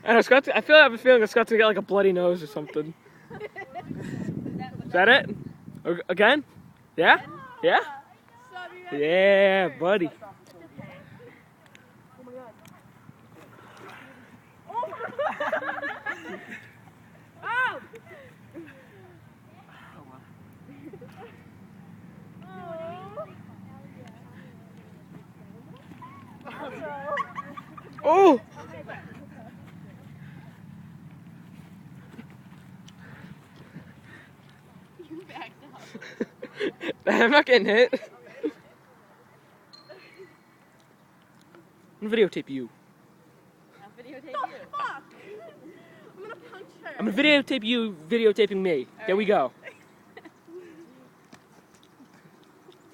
I know Scott's. I have a feeling that Scott's gonna get like a bloody nose or something. Is that it? Again? Yeah? Yeah? Yeah, buddy. Oh! I'm not getting hit. I'm gonna videotape you. I'll videotape you. Fuck! I'm gonna punch her. I'm gonna videotape you videotaping me. There we go.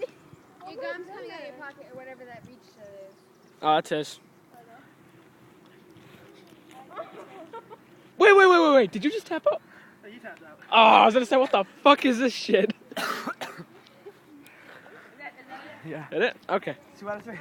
Your gum's coming out of your pocket or whatever that reach is. Oh, it says. Wait. Did you just tap out? No, you tapped out. Oh, I was gonna say, what the fuck is this shit? Yeah. Is that it? Okay. 2 out of 3.